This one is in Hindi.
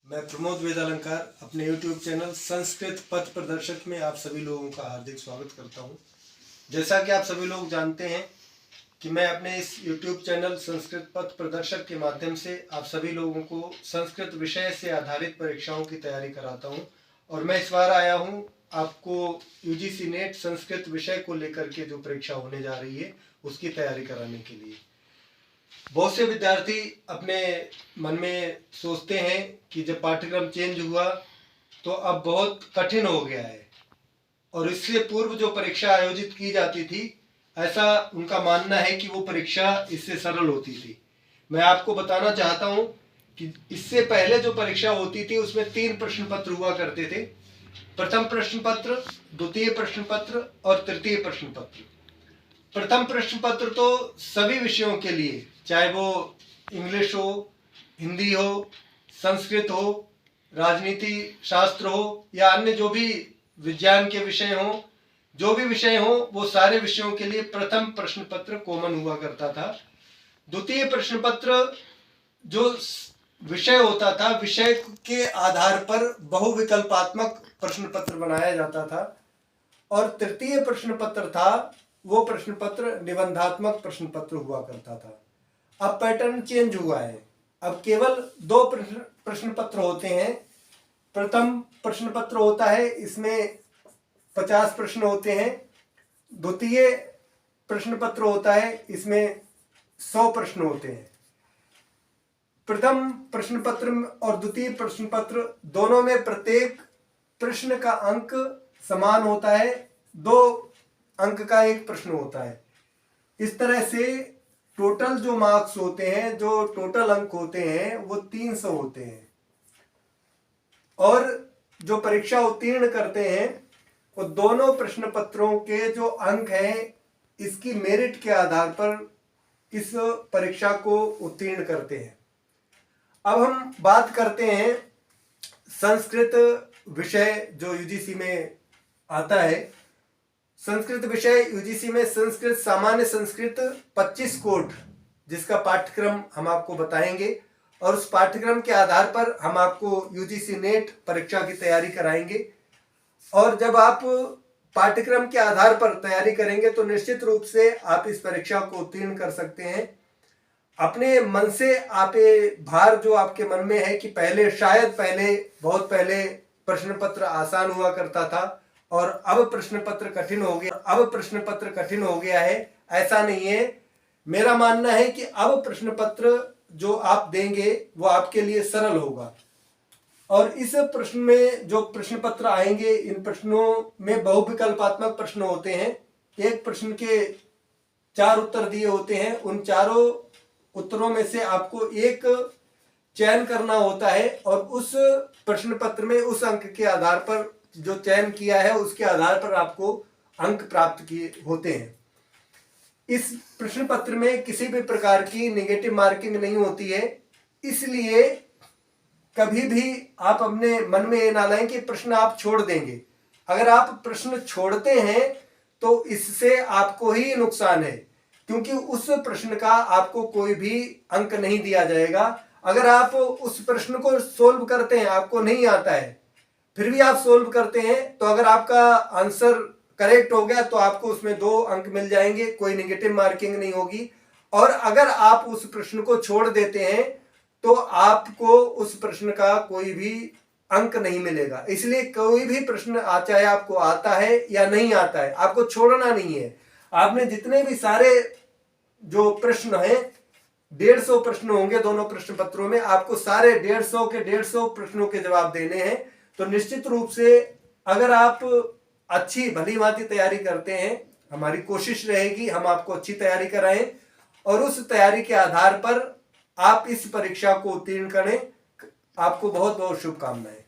मैं प्रमोद वेदालंकार अपने YouTube चैनल संस्कृत पथ प्रदर्शक में आप सभी लोगों का हार्दिक स्वागत करता हूं। जैसा कि आप सभी लोग जानते हैं कि मैं अपने इस YouTube चैनल संस्कृत पथ प्रदर्शक के माध्यम से आप सभी लोगों को संस्कृत विषय से आधारित परीक्षाओं की तैयारी कराता हूं। और मैं इस बार आया हूं आपको UGC नेट संस्कृत विषय को लेकर के जो परीक्षा होने जा रही है उसकी तैयारी कराने के लिए। बहुत से विद्यार्थी अपने मन में सोचते हैं कि जब पाठ्यक्रम चेंज हुआ तो अब बहुत कठिन हो गया है और इससे पूर्व जो परीक्षा आयोजित की जाती थी ऐसा उनका मानना है कि वो परीक्षा इससे सरल होती थी। मैं आपको बताना चाहता हूं कि इससे पहले जो परीक्षा होती थी उसमें 3 प्रश्न पत्र हुआ करते थे। प्रथम प्रश्न पत्र, द्वितीय प्रश्न पत्र और तृतीय प्रश्न पत्र। प्रथम प्रश्न पत्र तो सभी विषयों के लिए, चाहे वो इंग्लिश हो, हिंदी हो, संस्कृत हो, राजनीति शास्त्र हो या अन्य जो भी विज्ञान के विषय हो, जो भी विषय हो वो सारे विषयों के लिए प्रथम प्रश्न पत्र कॉमन हुआ करता था। द्वितीय प्रश्न पत्र जो विषय होता था, विषय के आधार पर बहुविकल्पात्मक प्रश्न पत्र बनाया जाता था। और तृतीय प्रश्न पत्र था वो प्रश्न पत्र निबंधात्मक प्रश्न पत्र हुआ करता था। अब पैटर्न चेंज हुआ है, अब केवल 2 प्रश्न पत्र होते हैं। प्रथम प्रश्न पत्र होता है, इसमें 50 प्रश्न होते हैं। द्वितीय प्रश्न पत्र होता है, इसमें 100 प्रश्न होते हैं। प्रथम प्रश्न पत्र और द्वितीय प्रश्न पत्र दोनों में प्रत्येक प्रश्न का अंक समान होता है, 2 अंक का एक प्रश्न होता है। इस तरह से टोटल जो मार्क्स होते हैं, जो टोटल अंक होते हैं वो 300 होते हैं। और जो परीक्षा उत्तीर्ण करते हैं वो दोनों प्रश्न पत्रों के जो अंक हैं इसकी मेरिट के आधार पर इस परीक्षा को उत्तीर्ण करते हैं। अब हम बात करते हैं संस्कृत विषय जो UGC में आता है। संस्कृत विषय UGC में संस्कृत सामान्य संस्कृत 25 कोड जिसका पाठ्यक्रम हम आपको बताएंगे और उस पाठ्यक्रम के आधार पर हम आपको UGC नेट परीक्षा की तैयारी कराएंगे। और जब आप पाठ्यक्रम के आधार पर तैयारी करेंगे तो निश्चित रूप से आप इस परीक्षा को उत्तीर्ण कर सकते हैं। अपने मन से आप ये भार जो आपके मन में है कि बहुत पहले प्रश्न पत्र आसान हुआ करता था और अब प्रश्न पत्र कठिन हो गया है, ऐसा नहीं है। मेरा मानना है कि अब प्रश्न पत्र जो आप देंगे वो आपके लिए सरल होगा। और इस प्रश्न में जो प्रश्न पत्र आएंगे, इन प्रश्नों में बहुविकल्पात्मक प्रश्न होते हैं। एक प्रश्न के 4 उत्तर दिए होते हैं, उन चारों उत्तरों में से आपको एक चयन करना होता है और उस प्रश्न पत्र में उस अंक के आधार पर जो चयन किया है उसके आधार पर आपको अंक प्राप्त किए होते हैं। इस प्रश्न पत्र में किसी भी प्रकार की नेगेटिव मार्किंग नहीं होती है, इसलिए कभी भी आप अपने मन में ये ना लाएं कि प्रश्न आप छोड़ देंगे। अगर आप प्रश्न छोड़ते हैं तो इससे आपको ही नुकसान है, क्योंकि उस प्रश्न का आपको कोई भी अंक नहीं दिया जाएगा। अगर आप उस प्रश्न को सोल्व करते हैं, आपको नहीं आता है, फिर भी आप सोल्व करते हैं, तो अगर आपका आंसर करेक्ट हो गया तो आपको उसमें 2 अंक मिल जाएंगे, कोई नेगेटिव मार्किंग नहीं होगी। और अगर आप उस प्रश्न को छोड़ देते हैं तो आपको उस प्रश्न का कोई भी अंक नहीं मिलेगा। इसलिए कोई भी प्रश्न चाहे आपको आता है या नहीं आता है, आपको छोड़ना नहीं है। आपने जितने भी सारे जो प्रश्न हैं, 150 प्रश्न होंगे दोनों प्रश्न पत्रों में, आपको सारे 150 प्रश्नों के जवाब देने हैं। तो निश्चित रूप से अगर आप अच्छी भली भांति तैयारी करते हैं, हमारी कोशिश रहेगी हम आपको अच्छी तैयारी कराएं और उस तैयारी के आधार पर आप इस परीक्षा को उत्तीर्ण करें। आपको बहुत बहुत शुभकामनाएं।